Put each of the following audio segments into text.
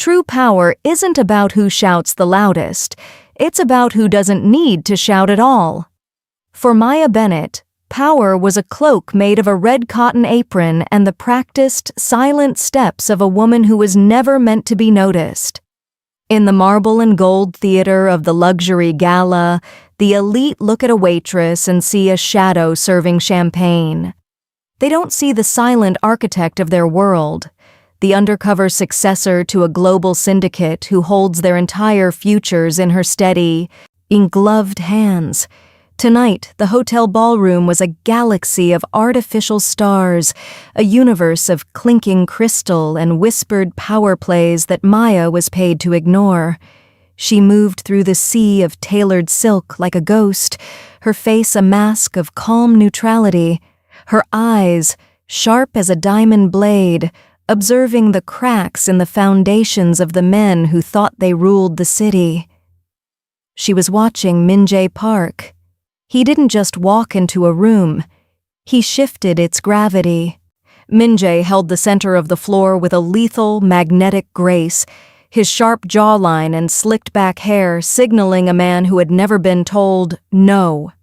True power isn't about who shouts the loudest. It's about who doesn't need to shout at all. For Maya Bennett, power was a cloak made of a red cotton apron and the practiced, silent steps of a woman who was never meant to be noticed. In the marble and gold theater of the luxury gala, the elite look at a waitress and see a shadow serving champagne. They don't see the silent architect of their world, the undercover successor to a global syndicate who holds their entire futures in her steady, engloved hands. Tonight, the hotel ballroom was a galaxy of artificial stars, a universe of clinking crystal and whispered power plays that Maya was paid to ignore. She moved through the sea of tailored silk like a ghost, her face a mask of calm neutrality, her eyes sharp as a diamond blade, observing the cracks in the foundations of the men who thought they ruled the city. She was watching Min-Jae Park. He didn't just walk into a room. He shifted its gravity. Min-Jae held the center of the floor with a lethal, magnetic grace, his sharp jawline and slicked-back hair signaling a man who had never been told no.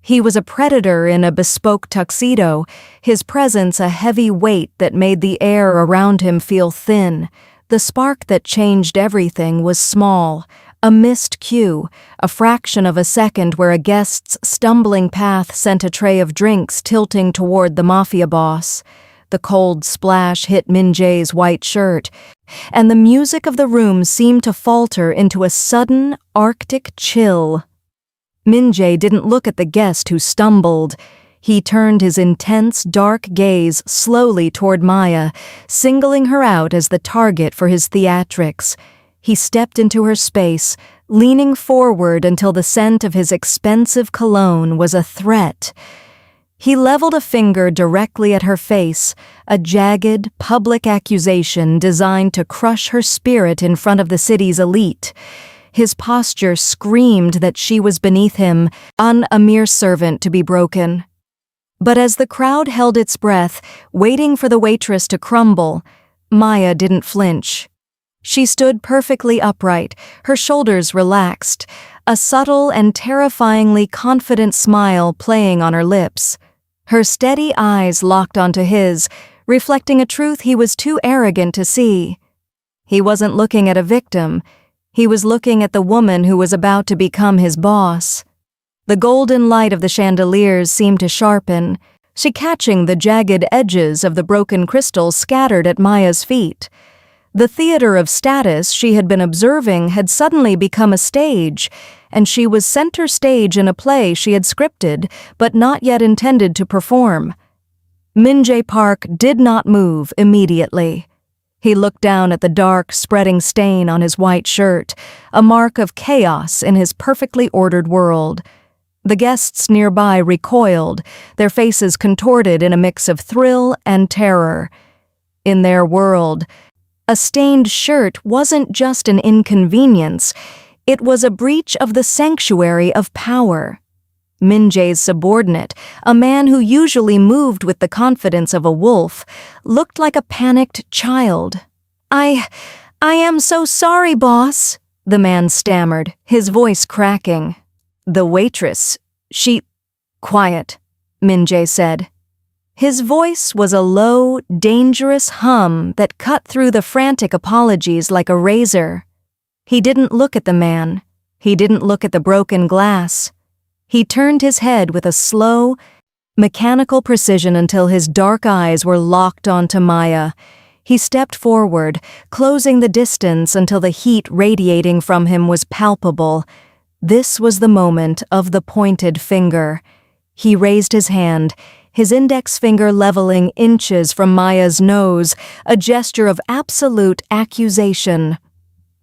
He was a predator in a bespoke tuxedo, his presence a heavy weight that made the air around him feel thin. The spark that changed everything was small, a missed cue, a fraction of a second where a guest's stumbling path sent a tray of drinks tilting toward the Mafia boss. The cold splash hit Min-Jae's white shirt, and the music of the room seemed to falter into a sudden, arctic chill. Min-Jae didn't look at the guest who stumbled. He turned his intense, dark gaze slowly toward Maya, singling her out as the target for his theatrics. He stepped into her space, leaning forward until the scent of his expensive cologne was a threat. He leveled a finger directly at her face, a jagged, public accusation designed to crush her spirit in front of the city's elite. His posture screamed that she was beneath him, a mere servant to be broken. But as the crowd held its breath, waiting for the waitress to crumble, Maya didn't flinch. She stood perfectly upright, her shoulders relaxed, a subtle and terrifyingly confident smile playing on her lips. Her steady eyes locked onto his, reflecting a truth he was too arrogant to see. He wasn't looking at a victim. He was looking at the woman who was about to become his boss. The golden light of the chandeliers seemed to sharpen, she catching the jagged edges of the broken crystal scattered at Maya's feet. The theater of status she had been observing had suddenly become a stage, and she was center stage in a play she had scripted but not yet intended to perform. Min-Jae Park did not move immediately. He looked down at the dark, spreading stain on his white shirt, a mark of chaos in his perfectly ordered world. The guests nearby recoiled, their faces contorted in a mix of thrill and terror. In their world, a stained shirt wasn't just an inconvenience, it was a breach of the sanctuary of power. Min-Jae's subordinate, a man who usually moved with the confidence of a wolf, looked like a panicked child. I am so sorry, boss," the man stammered, his voice cracking. "The waitress, Quiet," Min-Jae said. His voice was a low, dangerous hum that cut through the frantic apologies like a razor. He didn't look at the man. He didn't look at the broken glass. He turned his head with a slow, mechanical precision until his dark eyes were locked onto Maya. He stepped forward, closing the distance until the heat radiating from him was palpable. This was the moment of the pointed finger. He raised his hand, his index finger leveling inches from Maya's nose, a gesture of absolute accusation.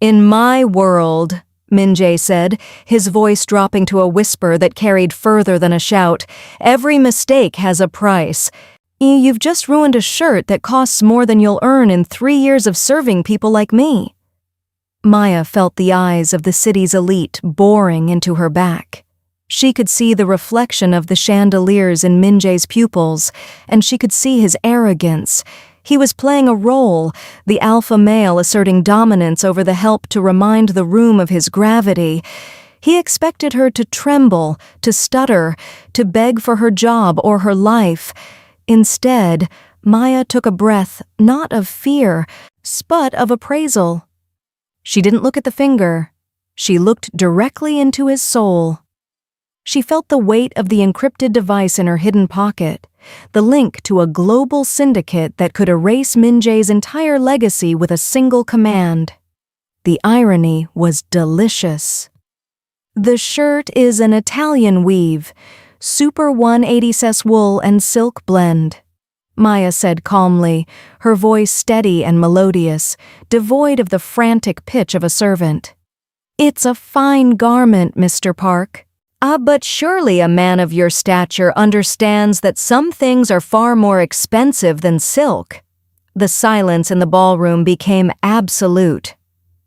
"In my world," Min-Jae said, his voice dropping to a whisper that carried further than a shout, "every mistake has a price. You've just ruined a shirt that costs more than you'll earn in 3 years of serving people like me." Maya felt the eyes of the city's elite boring into her back. She could see the reflection of the chandeliers in Min-Jae's pupils, and she could see his arrogance, He was playing a role, the alpha male asserting dominance over the help to remind the room of his gravity. He expected her to tremble, to stutter, to beg for her job or her life. Instead, Maya took a breath, not of fear, but of appraisal. She didn't look at the finger. She looked directly into his soul. She felt the weight of the encrypted device in her hidden pocket, the link to a global syndicate that could erase Min-Jae's entire legacy with a single command. The irony was delicious. The shirt is an Italian weave, Super 180s wool and silk blend, Maya said calmly, her voice steady and melodious, devoid of the frantic pitch of a servant. It's a fine garment, Mr. Park. But surely a man of your stature understands that some things are far more expensive than silk. The silence in the ballroom became absolute.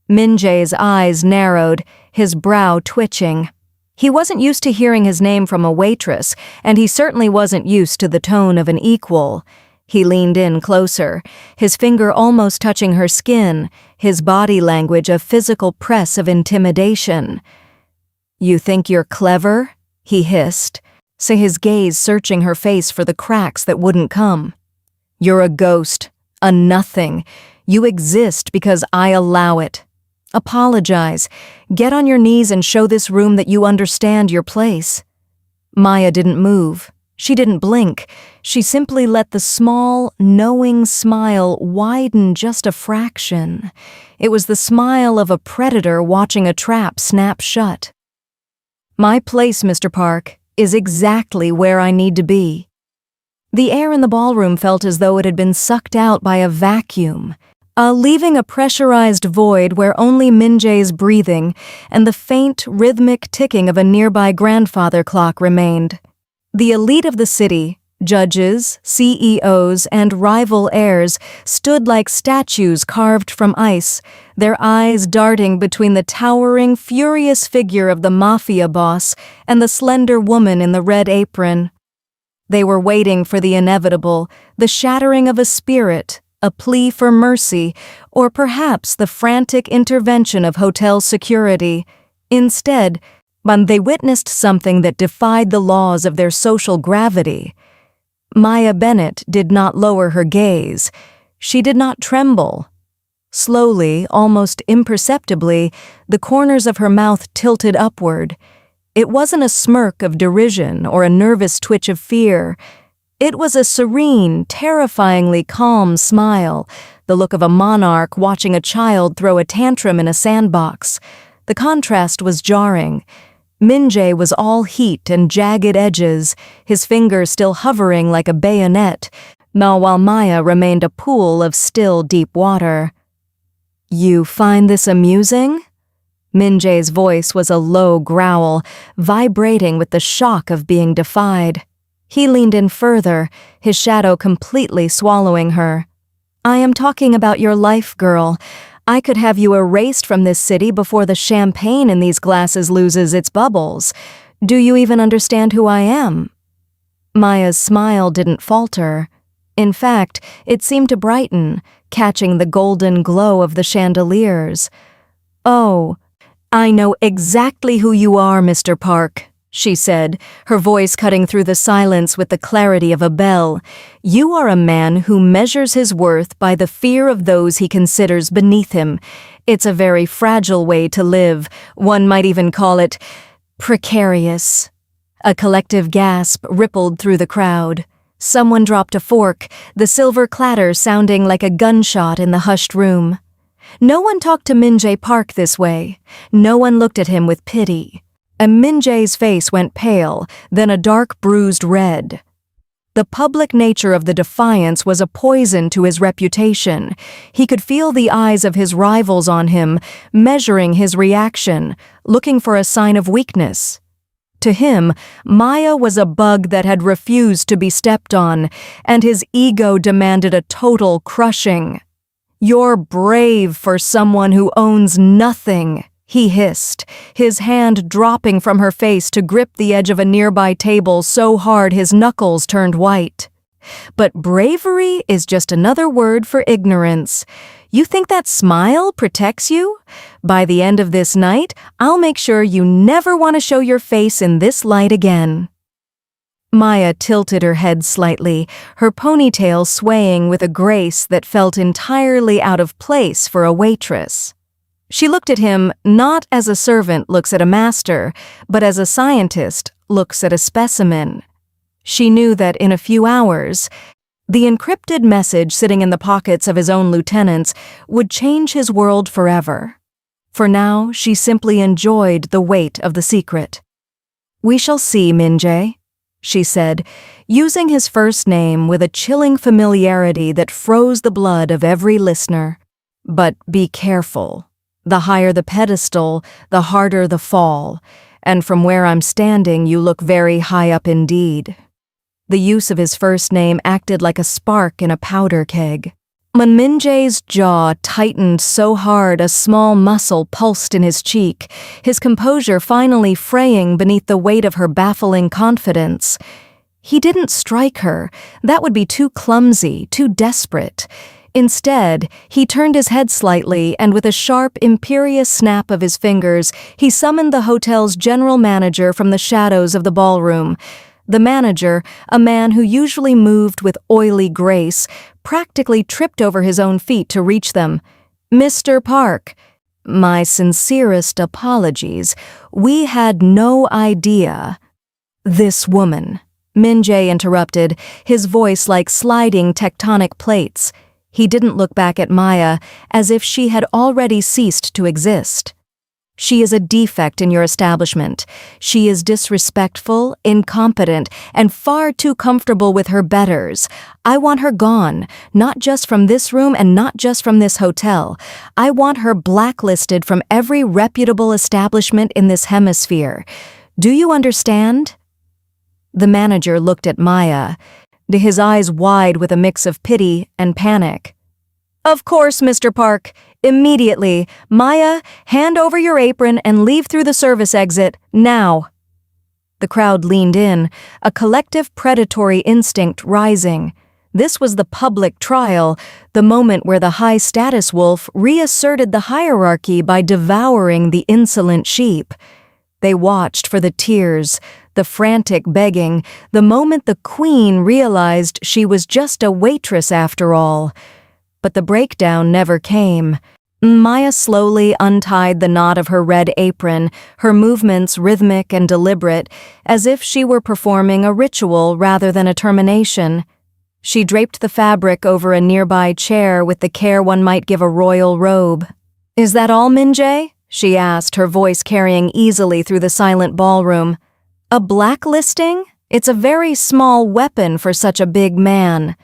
Min-Jae's eyes narrowed, his brow twitching. He wasn't used to hearing his name from a waitress, and he certainly wasn't used to the tone of an equal. He leaned in closer, his finger almost touching her skin, his body language a physical press of intimidation. You think you're clever? He hissed, his gaze searching her face for the cracks that wouldn't come. You're a ghost, a nothing. You exist because I allow it. Apologize. Get on your knees and show this room that you understand your place. Maya didn't move. She didn't blink. She simply let the small, knowing smile widen just a fraction. It was the smile of a predator watching a trap snap shut. My place, Mr. Park, is exactly where I need to be. The air in the ballroom felt as though it had been sucked out by a vacuum, leaving a pressurized void where only Min-Jae's breathing and the faint, rhythmic ticking of a nearby grandfather clock remained. The elite of the city, judges, CEOs, and rival heirs stood like statues carved from ice, their eyes darting between the towering, furious figure of the mafia boss and the slender woman in the red apron. They were waiting for the inevitable, the shattering of a spirit, a plea for mercy, or perhaps the frantic intervention of hotel security. Instead, they witnessed something that defied the laws of their social gravity. Maya Bennett did not lower her gaze. She did not tremble. Slowly, almost imperceptibly, the corners of her mouth tilted upward. It wasn't a smirk of derision or a nervous twitch of fear. It was a serene, terrifyingly calm smile, the look of a monarch watching a child throw a tantrum in a sandbox. The contrast was jarring. Min-Jae was all heat and jagged edges, his fingers still hovering like a bayonet, while Maya remained a pool of still, deep water. You find this amusing? Min-Jae's voice was a low growl, vibrating with the shock of being defied. He leaned in further, his shadow completely swallowing her. I am talking about your life, girl. I could have you erased from this city before the champagne in these glasses loses its bubbles. Do you even understand who I am? Maya's smile didn't falter. In fact, it seemed to brighten, catching the golden glow of the chandeliers. Oh, I know exactly who you are, Mr. Park, she said, her voice cutting through the silence with the clarity of a bell. You are a man who measures his worth by the fear of those he considers beneath him. It's a very fragile way to live. One might even call it precarious. A collective gasp rippled through the crowd. Someone dropped a fork, the silver clatter sounding like a gunshot in the hushed room. No one talked to Min-Jae Park this way. No one looked at him with pity. And Min-Jae's face went pale, then a dark bruised red. The public nature of the defiance was a poison to his reputation. He could feel the eyes of his rivals on him, measuring his reaction, looking for a sign of weakness. To him, Maya was a bug that had refused to be stepped on, and his ego demanded a total crushing. You're brave for someone who owns nothing, he hissed, his hand dropping from her face to grip the edge of a nearby table so hard his knuckles turned white. But bravery is just another word for ignorance. You think that smile protects you? By the end of this night, I'll make sure you never want to show your face in this light again." Maya tilted her head slightly, her ponytail swaying with a grace that felt entirely out of place for a waitress. She looked at him not as a servant looks at a master, but as a scientist looks at a specimen. She knew that in a few hours, the encrypted message sitting in the pockets of his own lieutenants would change his world forever. For now, she simply enjoyed the weight of the secret. "We shall see, Min-Jae," she said, using his first name with a chilling familiarity that froze the blood of every listener. "But be careful. The higher the pedestal, the harder the fall, and from where I'm standing you look very high up indeed." The use of his first name acted like a spark in a powder keg. When Min-Jae's jaw tightened so hard a small muscle pulsed in his cheek, his composure finally fraying beneath the weight of her baffling confidence. He didn't strike her. That would be too clumsy, too desperate. Instead, he turned his head slightly and with a sharp, imperious snap of his fingers, he summoned the hotel's general manager from the shadows of the ballroom. The manager, a man who usually moved with oily grace, practically tripped over his own feet to reach them. "Mr. Park, my sincerest apologies. We had no idea." "This woman," Min-Jae interrupted, his voice like sliding tectonic plates. He didn't look back at Maya, as if she had already ceased to exist. "She is a defect in your establishment. She is disrespectful, incompetent, and far too comfortable with her betters. I want her gone, not just from this room and not just from this hotel. I want her blacklisted from every reputable establishment in this hemisphere. Do you understand?" The manager looked at Maya, his eyes wide with a mix of pity and panic. "Of course, Mr. Park. Immediately. Maya, hand over your apron and leave through the service exit, now." The crowd leaned in, a collective predatory instinct rising. This was the public trial, the moment where the high-status wolf reasserted the hierarchy by devouring the insolent sheep. They watched for the tears, the frantic begging, the moment the queen realized she was just a waitress after all. But the breakdown never came. Maya slowly untied the knot of her red apron, her movements rhythmic and deliberate, as if she were performing a ritual rather than a termination. She draped the fabric over a nearby chair with the care one might give a royal robe. "Is that all, Min-Jae?" she asked, her voice carrying easily through the silent ballroom. "A blacklisting? It's a very small weapon for such a big man."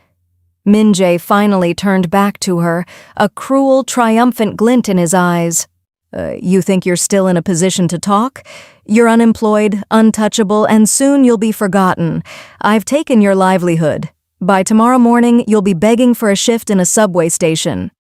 Min-Jae finally turned back to her, a cruel, triumphant glint in his eyes. You think you're still in a position to talk? You're unemployed, untouchable, and soon you'll be forgotten. I've taken your livelihood. By tomorrow morning, you'll be begging for a shift in a subway station."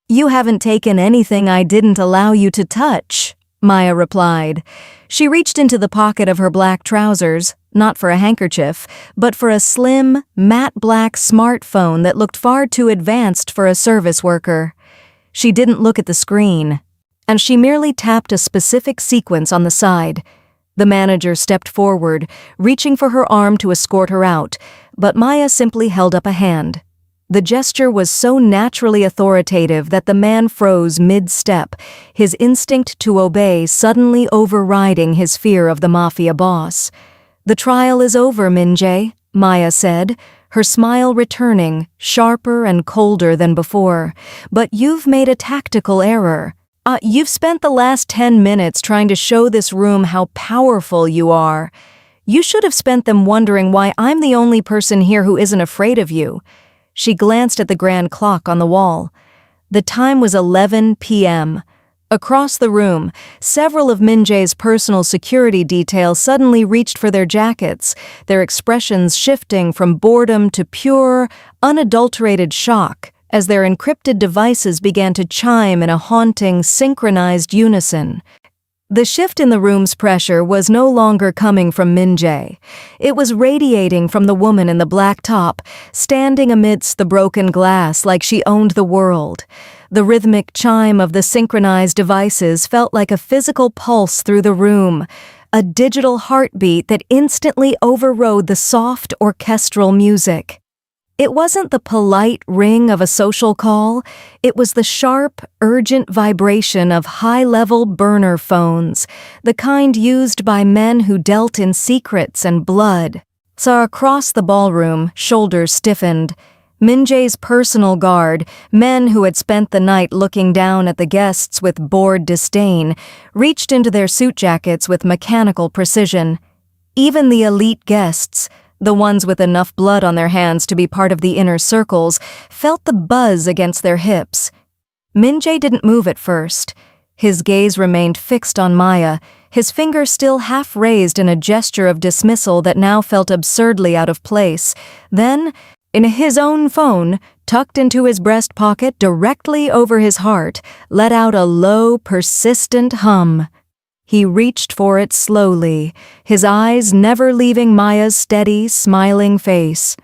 "You haven't taken anything I didn't allow you to touch," Maya replied. She reached into the pocket of her black trousers, not for a handkerchief, but for a slim, matte black smartphone that looked far too advanced for a service worker. She didn't look at the screen, and she merely tapped a specific sequence on the side. The manager stepped forward, reaching for her arm to escort her out, but Maya simply held up a hand. The gesture was so naturally authoritative that the man froze mid-step, his instinct to obey suddenly overriding his fear of the mafia boss. "The trial is over, Min-Jae," Maya said, her smile returning, sharper and colder than before. "But you've made a tactical error. You've spent the last 10 minutes trying to show this room how powerful you are. You should have spent them wondering why I'm the only person here who isn't afraid of you." She glanced at the grand clock on the wall. The time was 11 p.m. Across the room, several of Min-Jae's personal security detail suddenly reached for their jackets, their expressions shifting from boredom to pure, unadulterated shock as their encrypted devices began to chime in a haunting, synchronized unison. The shift in the room's pressure was no longer coming from Min-Jae. It was radiating from the woman in the black top, standing amidst the broken glass like she owned the world. The rhythmic chime of the synchronized devices felt like a physical pulse through the room, a digital heartbeat that instantly overrode the soft orchestral music. It wasn't the polite ring of a social call, it was the sharp, urgent vibration of high-level burner phones, the kind used by men who dealt in secrets and blood. So across the ballroom, shoulders stiffened. Min-Jae's personal guard, men who had spent the night looking down at the guests with bored disdain, reached into their suit jackets with mechanical precision. Even the elite guests, the ones with enough blood on their hands to be part of the inner circles, felt the buzz against their hips. Min-Jae didn't move at first. His gaze remained fixed on Maya, his finger still half raised in a gesture of dismissal that now felt absurdly out of place. Then, in his own phone, tucked into his breast pocket directly over his heart, let out a low, persistent hum. He reached for it slowly, his eyes never leaving Maya's steady, smiling face.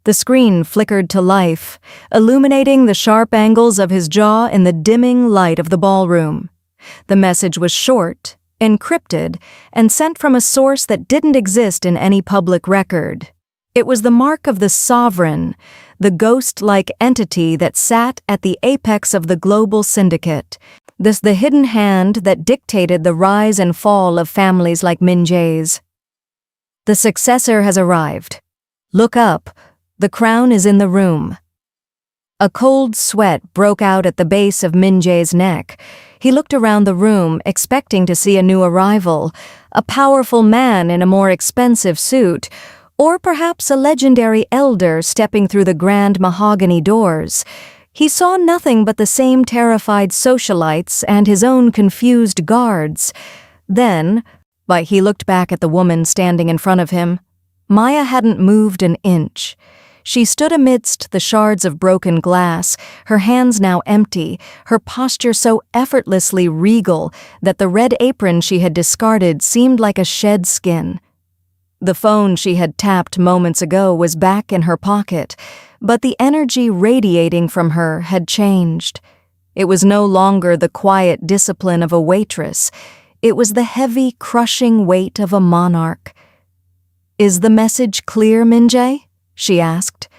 The screen flickered to life, illuminating the sharp angles of his jaw in the dimming light of the ballroom. The message was short, encrypted, and sent from a source that didn't exist in any public record. It was the mark of the sovereign, the ghost-like entity that sat at the apex of the global syndicate. The hidden hand that dictated the rise and fall of families like Min-Jae's. The successor has arrived. Look up. The crown is in the room. A cold sweat broke out at the base of Min-Jae's neck. He looked around the room, expecting to see a new arrival, a powerful man in a more expensive suit, or perhaps a legendary elder stepping through the grand mahogany doors. He saw nothing but the same terrified socialites and his own confused guards. Then, he looked back at the woman standing in front of him. Maya hadn't moved an inch. She stood amidst the shards of broken glass, her hands now empty, her posture so effortlessly regal that the red apron she had discarded seemed like a shed skin. The phone she had tapped moments ago was back in her pocket, but the energy radiating from her had changed. It was no longer the quiet discipline of a waitress. It was the heavy, crushing weight of a monarch. "Is the message clear, Min-Jae?" she asked.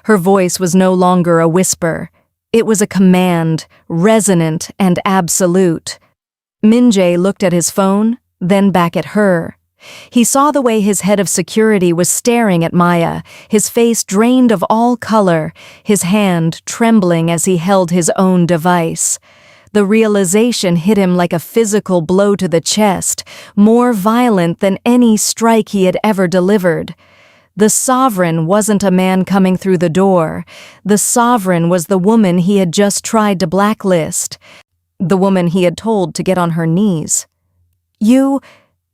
Her voice was no longer a whisper. It was a command, resonant and absolute. Min-Jae looked at his phone, then back at her. He saw the way his head of security was staring at Maya, his face drained of all color, his hand trembling as he held his own device. The realization hit him like a physical blow to the chest, more violent than any strike he had ever delivered. The sovereign wasn't a man coming through the door. The sovereign was the woman he had just tried to blacklist, the woman he had told to get on her knees.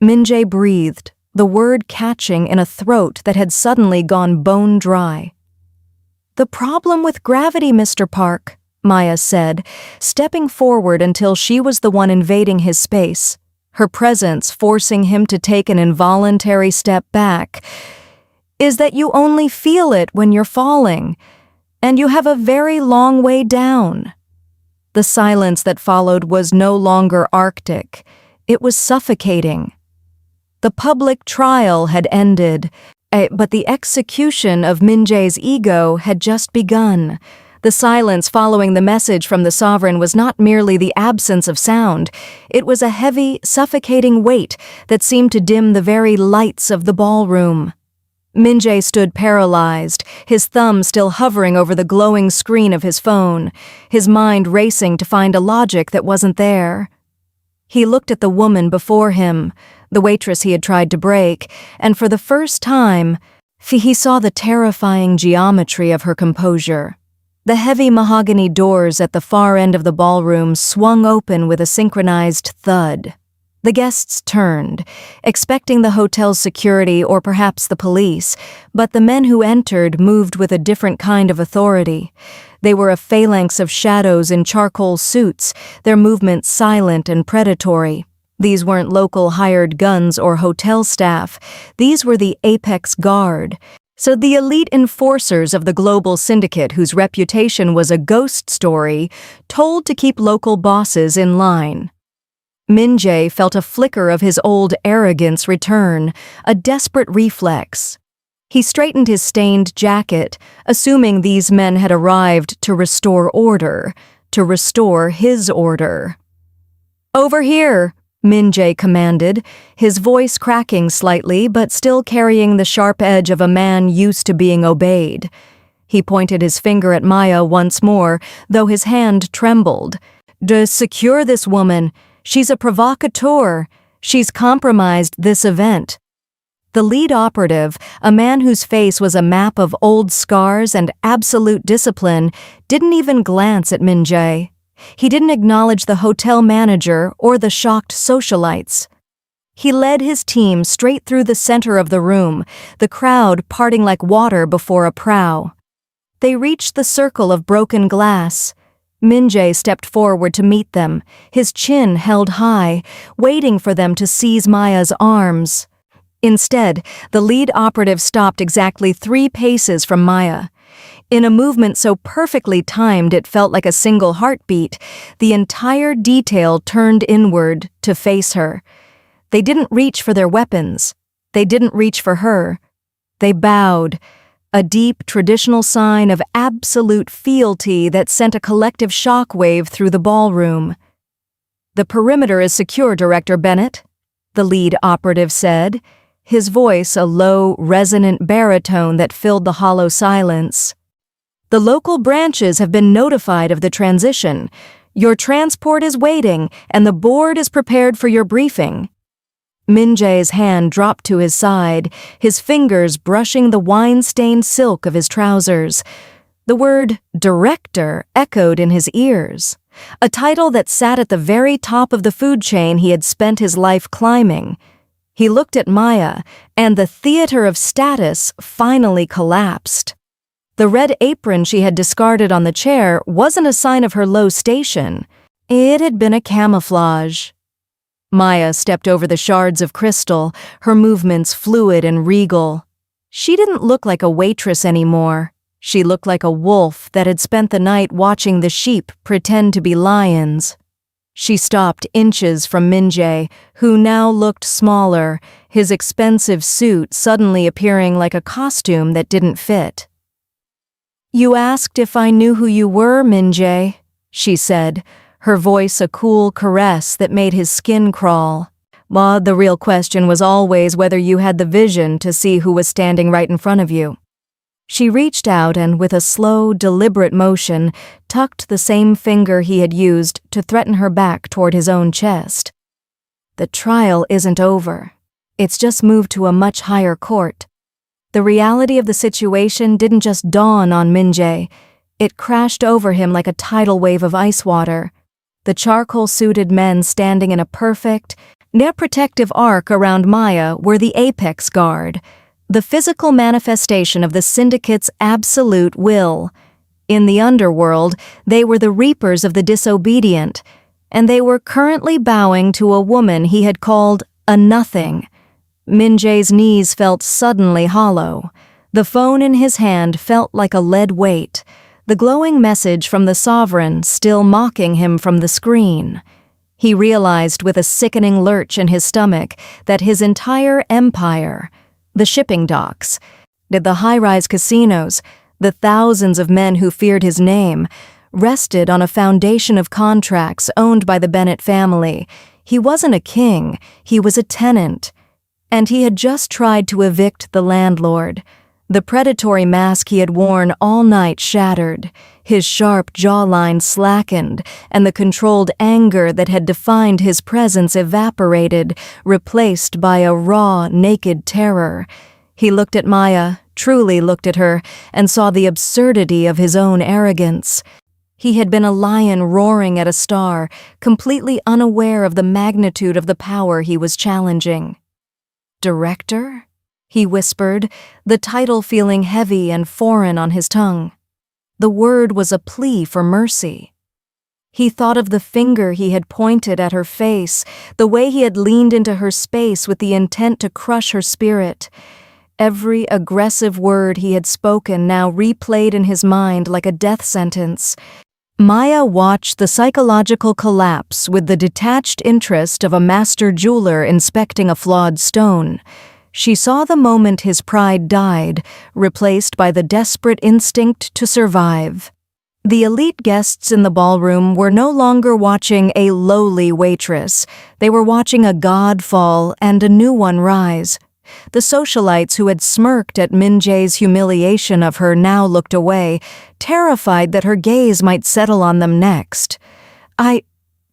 Min-Jae breathed, the word catching in a throat that had suddenly gone bone dry. "The problem with gravity, Mr. Park," Maya said, stepping forward until she was the one invading his space, her presence forcing him to take an involuntary step back, "is that you only feel it when you're falling, and you have a very long way down." The silence that followed was no longer arctic. It was suffocating. The public trial had ended, but the execution of Min-Jae's ego had just begun. The silence following the message from the sovereign was not merely the absence of sound. It was a heavy, suffocating weight that seemed to dim the very lights of the ballroom. Min-Jae stood paralyzed, his thumb still hovering over the glowing screen of his phone, his mind racing to find a logic that wasn't there. He looked at the woman before him, the waitress he had tried to break, and for the first time, he saw the terrifying geometry of her composure. The heavy mahogany doors at the far end of the ballroom swung open with a synchronized thud. The guests turned, expecting the hotel's security or perhaps the police, but the men who entered moved with a different kind of authority. They were a phalanx of shadows in charcoal suits, their movements silent and predatory. These weren't local hired guns or hotel staff. These were the Apex Guard. So the elite enforcers of the global syndicate whose reputation was a ghost story, told to keep local bosses in line. Min-Jae felt a flicker of his old arrogance return, a desperate reflex. He straightened his stained jacket, assuming these men had arrived to restore order, to restore his order. "Over here," Min-Jae commanded, his voice cracking slightly but still carrying the sharp edge of a man used to being obeyed. He pointed his finger at Maya once more, though his hand trembled. Secure this woman. She's a provocateur. She's compromised this event." The lead operative, a man whose face was a map of old scars and absolute discipline, didn't even glance at Min-Jae. He didn't acknowledge the hotel manager or the shocked socialites. He led his team straight through the center of the room, the crowd parting like water before a prow. They reached the circle of broken glass. Min-Jae stepped forward to meet them, his chin held high, waiting for them to seize Maya's arms. Instead, the lead operative stopped exactly 3 paces from Maya. In a movement so perfectly timed it felt like a single heartbeat, the entire detail turned inward to face her. They didn't reach for their weapons. They didn't reach for her. They bowed, a deep traditional sign of absolute fealty that sent a collective shockwave through the ballroom. "The perimeter is secure, Director Bennett," the lead operative said, his voice a low, resonant baritone that filled the hollow silence. "The local branches have been notified of the transition. Your transport is waiting, and the board is prepared for your briefing." Min-Jae's hand dropped to his side, his fingers brushing the wine-stained silk of his trousers. The word director echoed in his ears, a title that sat at the very top of the food chain he had spent his life climbing. He looked at Maya, and the theater of status finally collapsed. The red apron she had discarded on the chair wasn't a sign of her low station. It had been a camouflage. Maya stepped over the shards of crystal, her movements fluid and regal. She didn't look like a waitress anymore. She looked like a wolf that had spent the night watching the sheep pretend to be lions. She stopped inches from Min-Jae, who now looked smaller, his expensive suit suddenly appearing like a costume that didn't fit. "You asked if I knew who you were, Min-Jae," she said, her voice a cool caress that made his skin crawl. "But the real question was always whether you had the vision to see who was standing right in front of you." She reached out and, with a slow, deliberate motion, tucked the same finger he had used to threaten her back toward his own chest. "The trial isn't over. It's just moved to a much higher court." The reality of the situation didn't just dawn on Min-Jae. It crashed over him like a tidal wave of ice water. The charcoal-suited men standing in a perfect, near protective arc around Maya were the Apex Guard, the physical manifestation of the syndicate's absolute will. In the underworld, they were the reapers of the disobedient, and they were currently bowing to a woman he had called a nothing. Min-Jae's knees felt suddenly hollow. The phone in his hand felt like a lead weight, the glowing message from the sovereign still mocking him from the screen. He realized with a sickening lurch in his stomach that his entire empire, the shipping docks, the high-rise casinos, the thousands of men who feared his name, rested on a foundation of contracts owned by the Bennett family. He wasn't a king, he was a tenant. And he had just tried to evict the landlord. The predatory mask he had worn all night shattered, his sharp jawline slackened, and the controlled anger that had defined his presence evaporated, replaced by a raw, naked terror. He looked at Maya, truly looked at her, and saw the absurdity of his own arrogance. He had been a lion roaring at a star, completely unaware of the magnitude of the power he was challenging. "Director?" he whispered, the title feeling heavy and foreign on his tongue. The word was a plea for mercy. He thought of the finger he had pointed at her face, the way he had leaned into her space with the intent to crush her spirit. Every aggressive word he had spoken now replayed in his mind like a death sentence. Maya watched the psychological collapse with the detached interest of a master jeweler inspecting a flawed stone. She saw the moment his pride died, replaced by the desperate instinct to survive. The elite guests in the ballroom were no longer watching a lowly waitress. They were watching a god fall and a new one rise. The socialites who had smirked at Min-Jae's humiliation of her now looked away, terrified that her gaze might settle on them next. I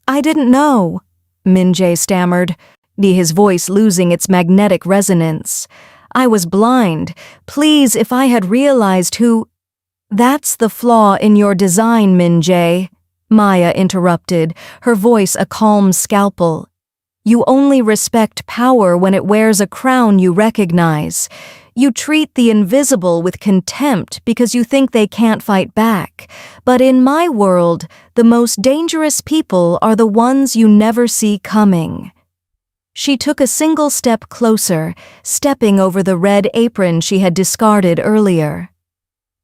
didn't know," Min-Jae stammered, his voice losing its magnetic resonance. "I was blind. Please, if I had realized who—" "That's the flaw in your design, Min-Jae," Maya interrupted, her voice a calm scalpel. "You only respect power when it wears a crown you recognize. You treat the invisible with contempt because you think they can't fight back. But in my world, the most dangerous people are the ones you never see coming." She took a single step closer, stepping over the red apron she had discarded earlier.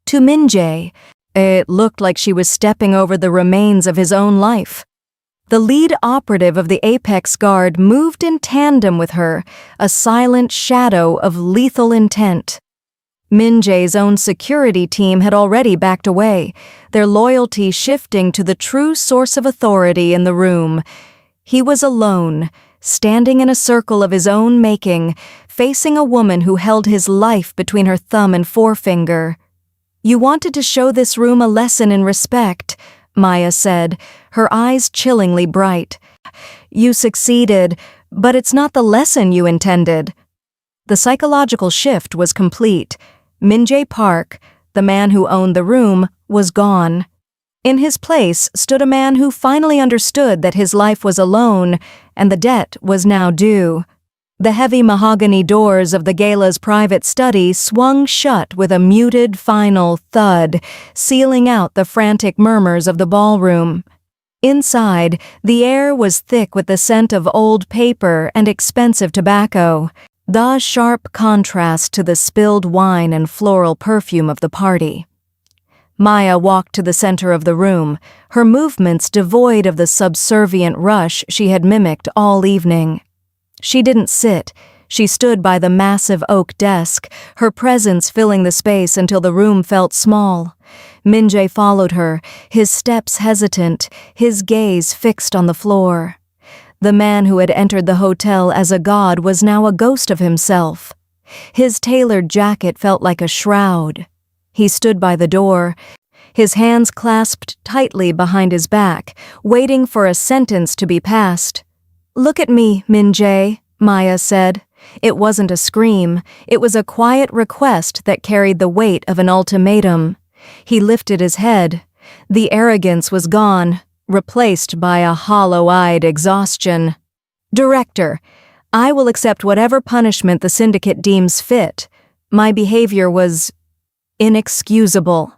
To Min-Jae, it looked like she was stepping over the remains of his own life. The lead operative of the Apex Guard moved in tandem with her, a silent shadow of lethal intent. Min-Jae's own security team had already backed away, their loyalty shifting to the true source of authority in the room. He was alone, standing in a circle of his own making, facing a woman who held his life between her thumb and forefinger. "You wanted to show this room a lesson in respect," Maya said, her eyes chillingly bright. "You succeeded, but it's not the lesson you intended." The psychological shift was complete. Min-Jae Park, the man who owned the room, was gone. In his place stood a man who finally understood that his life was alone and the debt was now due. The heavy mahogany doors of the gala's private study swung shut with a muted final thud, sealing out the frantic murmurs of the ballroom. Inside, the air was thick with the scent of old paper and expensive tobacco, the sharp contrast to the spilled wine and floral perfume of the party. Maya walked to the center of the room, her movements devoid of the subservient rush she had mimicked all evening. She didn't sit. She stood by the massive oak desk, her presence filling the space until the room felt small. Min-Jae followed her, his steps hesitant, his gaze fixed on the floor. The man who had entered the hotel as a god was now a ghost of himself. His tailored jacket felt like a shroud. He stood by the door, his hands clasped tightly behind his back, waiting for a sentence to be passed. "Look at me, Min-Jae," Maya said. It wasn't a scream, it was a quiet request that carried the weight of an ultimatum. He lifted his head. The arrogance was gone, replaced by a hollow-eyed exhaustion. "Director, I will accept whatever punishment the syndicate deems fit. My behavior was inexcusable."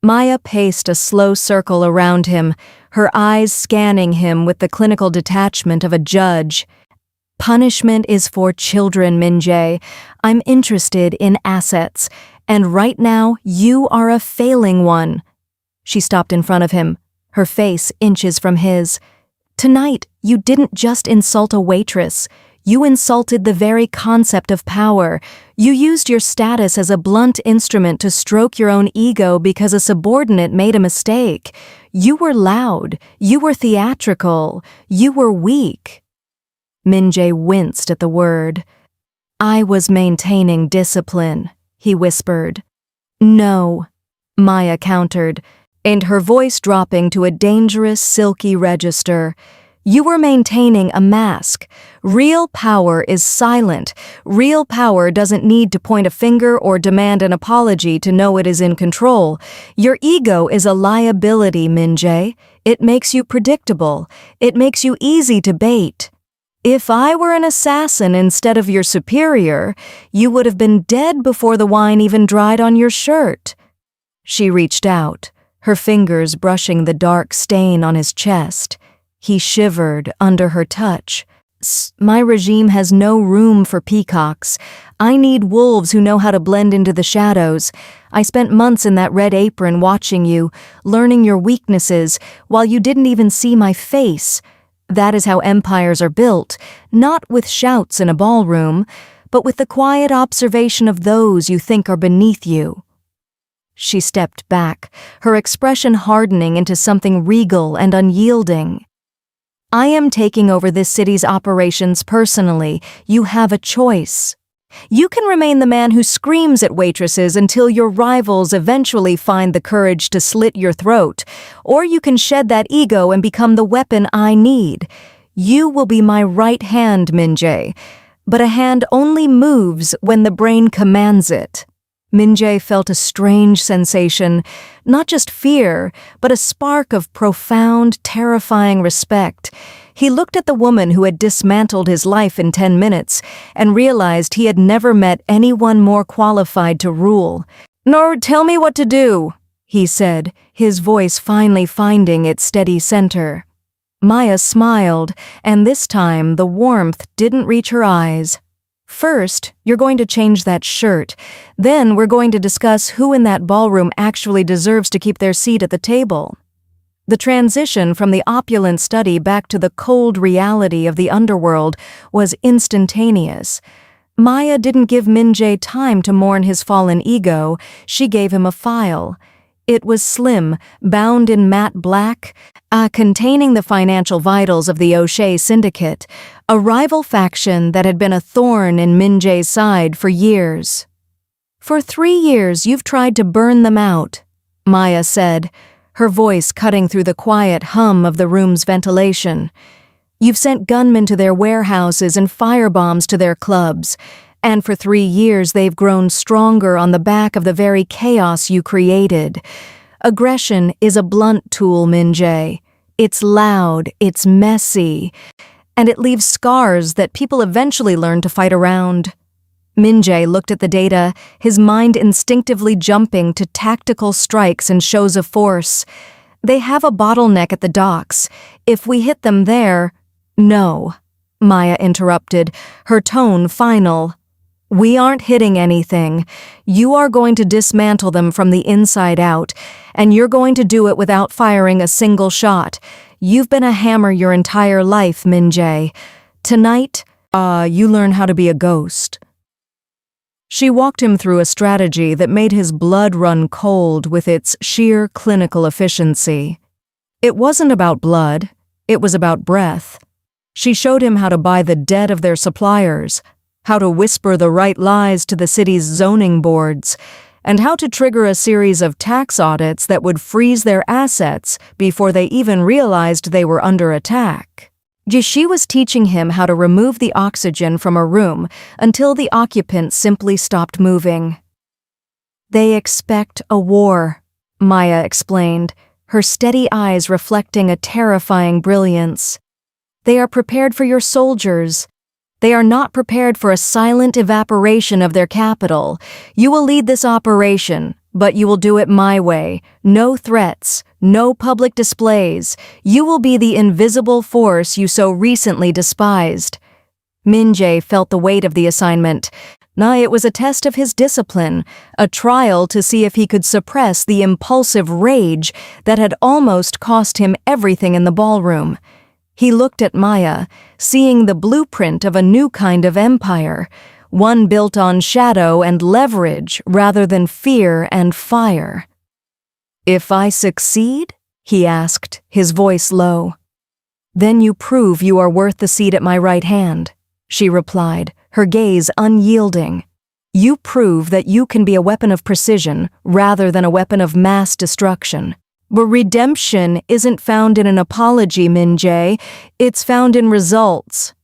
Maya paced a slow circle around him, her eyes scanning him with the clinical detachment of a judge. "Punishment is for children, Min-Jae. I'm interested in assets, and right now you are a failing one." She stopped in front of him, her face inches from his. "Tonight, you didn't just insult a waitress. You insulted the very concept of power. You used your status as a blunt instrument to stroke your own ego because a subordinate made a mistake. You were loud. You were theatrical. You were weak." Min-Jae winced at the word. "I was maintaining discipline," he whispered. "No," Maya countered, and her voice dropping to a dangerous, silky register. "You were maintaining a mask. Real power is silent. Real power doesn't need to point a finger or demand an apology to know it is in control. Your ego is a liability, Min-Jae. It makes you predictable. It makes you easy to bait. If I were an assassin instead of your superior, you would have been dead before the wine even dried on your shirt." She reached out. her fingers brushing the dark stain on his chest. He shivered under her touch. My regime has no room for peacocks. I need wolves who know how to blend into the shadows. I spent months in that red apron watching you, learning your weaknesses, while you didn't even see my face. That is how empires are built, not with shouts in a ballroom, but with the quiet observation of those you think are beneath you. She stepped back, her expression hardening into something regal and unyielding. I am taking over this city's operations personally. You have a choice. You can remain the man who screams at waitresses until your rivals eventually find the courage to slit your throat, or you can shed that ego and become the weapon I need. You will be my right hand, Min-Jae, but a hand only moves when the brain commands it. Min-Jae felt a strange sensation, not just fear, but a spark of profound, terrifying respect. He looked at the woman who had dismantled his life in 10 minutes and realized he had never met anyone more qualified to rule. "Nor tell me what to do," he said, his voice finally finding its steady center. Maya smiled, and this time the warmth didn't reach her eyes. "First, you're going to change that shirt. Then we're going to discuss who in that ballroom actually deserves to keep their seat at the table." The transition from the opulent study back to the cold reality of the underworld was instantaneous. Maya didn't give Min-Jae time to mourn his fallen ego. She gave him a file. It was slim, bound in matte black, containing the financial vitals of the O'Shea syndicate, a rival faction that had been a thorn in Min-Jae's side for years. "For 3 years you've tried to burn them out," Maya said, her voice cutting through the quiet hum of the room's ventilation. "You've sent gunmen to their warehouses and firebombs to their clubs, and for 3 years they've grown stronger on the back of the very chaos you created. Aggression is a blunt tool, Min-Jae. It's loud, it's messy, and it leaves scars that people eventually learn to fight around." Min-Jae looked at the data, his mind instinctively jumping to tactical strikes and shows of force. "They have a bottleneck at the docks. If we hit them there—" "No," Maya interrupted, her tone final. "We aren't hitting anything. You are going to dismantle them from the inside out, and you're going to do it without firing a single shot. You've been a hammer your entire life, Min-Jae. Tonight, you learn how to be a ghost." She walked him through a strategy that made his blood run cold with its sheer clinical efficiency. It wasn't about blood, it was about breath. She showed him how to buy the debt of their suppliers, how to whisper the right lies to the city's zoning boards, and how to trigger a series of tax audits that would freeze their assets before they even realized they were under attack. She was teaching him how to remove the oxygen from a room until the occupants simply stopped moving. "They expect a war," Maya explained, her steady eyes reflecting a terrifying brilliance. "They are prepared for your soldiers. They are not prepared for a silent evaporation of their capital. You will lead this operation, but you will do it my way. No threats, no public displays. You will be the invisible force you so recently despised." Min-Jae felt the weight of the assignment. It was a test of his discipline, a trial to see if he could suppress the impulsive rage that had almost cost him everything in the ballroom. He looked at Maya, seeing the blueprint of a new kind of empire, one built on shadow and leverage rather than fear and fire. "If I succeed?" he asked, his voice low. "Then you prove you are worth the seat at my right hand," she replied, her gaze unyielding. "You prove that you can be a weapon of precision rather than a weapon of mass destruction. But redemption isn't found in an apology, Min-Jae. It's found in results."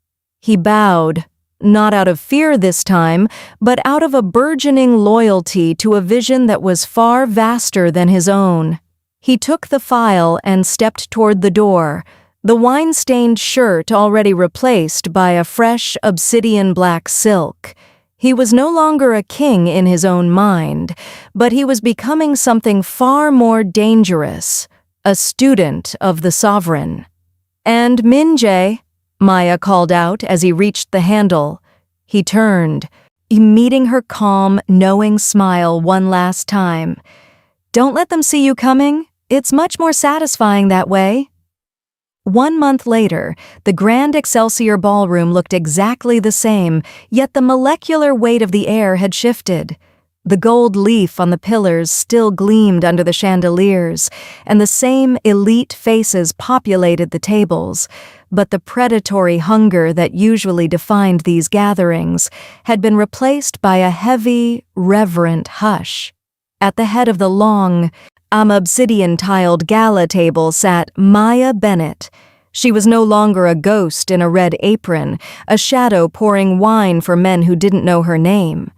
He bowed, not out of fear this time, but out of a burgeoning loyalty to a vision that was far vaster than his own. He took the file and stepped toward the door, the wine-stained shirt already replaced by a fresh obsidian black silk. He was no longer a king in his own mind, but he was becoming something far more dangerous, a student of the sovereign. "And Min-Jae," Maya called out as he reached the handle. He turned, meeting her calm, knowing smile one last time. "Don't let them see you coming. It's much more satisfying that way." 1 month later, the Grand Excelsior Ballroom looked exactly the same, yet the molecular weight of the air had shifted. The gold leaf on the pillars still gleamed under the chandeliers, and the same elite faces populated the tables, but the predatory hunger that usually defined these gatherings had been replaced by a heavy, reverent hush. At the head of the long, obsidian-tiled gala table sat Maya Bennett. She was no longer a ghost in a red apron, a shadow pouring wine for men who didn't know her name.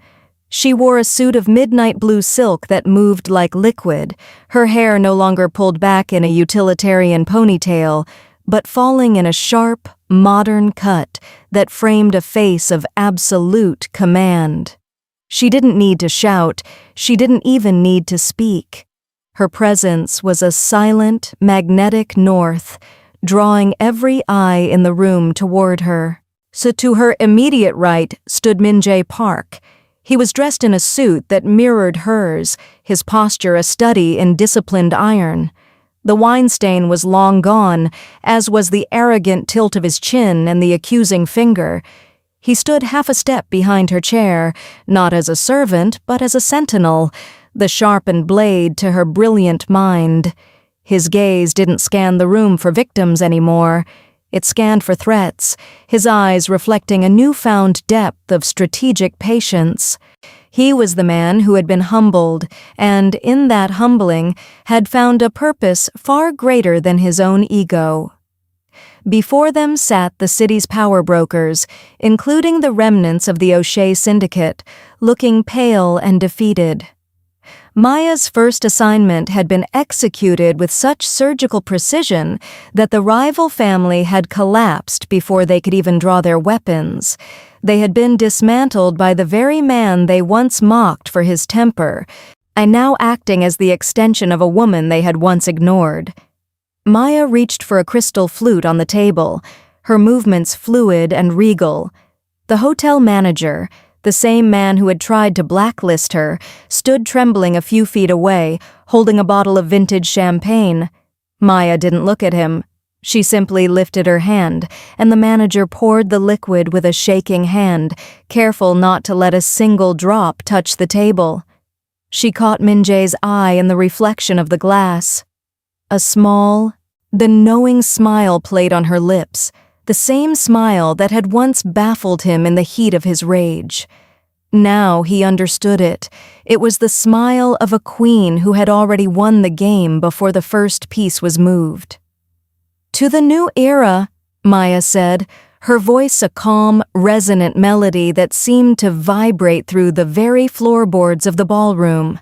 She wore a suit of midnight blue silk that moved like liquid, her hair no longer pulled back in a utilitarian ponytail, but falling in a sharp, modern cut that framed a face of absolute command. She didn't need to shout, she didn't even need to speak. Her presence was a silent, magnetic north, drawing every eye in the room toward her. So to her immediate right stood Min-Jae Park. He was dressed in a suit that mirrored hers, his posture a study in disciplined iron. The wine stain was long gone, as was the arrogant tilt of his chin and the accusing finger. He stood half a step behind her chair, not as a servant, but as a sentinel, the sharpened blade to her brilliant mind. His gaze didn't scan the room for victims anymore. It scanned for threats, his eyes reflecting a newfound depth of strategic patience. He was the man who had been humbled, and in that humbling, had found a purpose far greater than his own ego. Before them sat the city's power brokers, including the remnants of the O'Shea syndicate, looking pale and defeated. Maya's first assignment had been executed with such surgical precision that the rival family had collapsed before they could even draw their weapons. They had been dismantled by the very man they once mocked for his temper, and now acting as the extension of a woman they had once ignored. Maya reached for a crystal flute on the table, her movements fluid and regal. The hotel manager, the same man who had tried to blacklist her, stood trembling a few feet away, holding a bottle of vintage champagne. Maya didn't look at him. She simply lifted her hand, and the manager poured the liquid with a shaking hand, careful not to let a single drop touch the table. She caught Min-Jae's eye in the reflection of the glass. The knowing smile played on her lips, the same smile that had once baffled him in the heat of his rage. Now he understood it. It was the smile of a queen who had already won the game before the first piece was moved. "To the new era," Maya said, her voice a calm, resonant melody that seemed to vibrate through the very floorboards of the ballroom.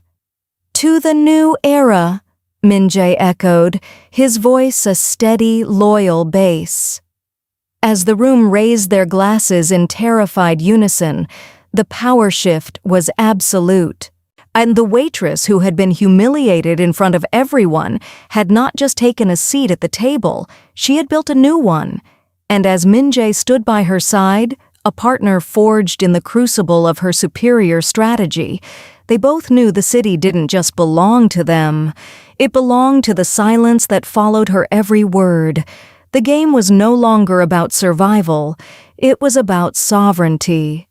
"To the new era," Min-Jae echoed, his voice a steady, loyal bass. As the room raised their glasses in terrified unison, the power shift was absolute. And the waitress who had been humiliated in front of everyone had not just taken a seat at the table, she had built a new one. And as Min-Jae stood by her side, a partner forged in the crucible of her superior strategy, they both knew the city didn't just belong to them. It belonged to the silence that followed her every word. The game was no longer about survival, it was about sovereignty.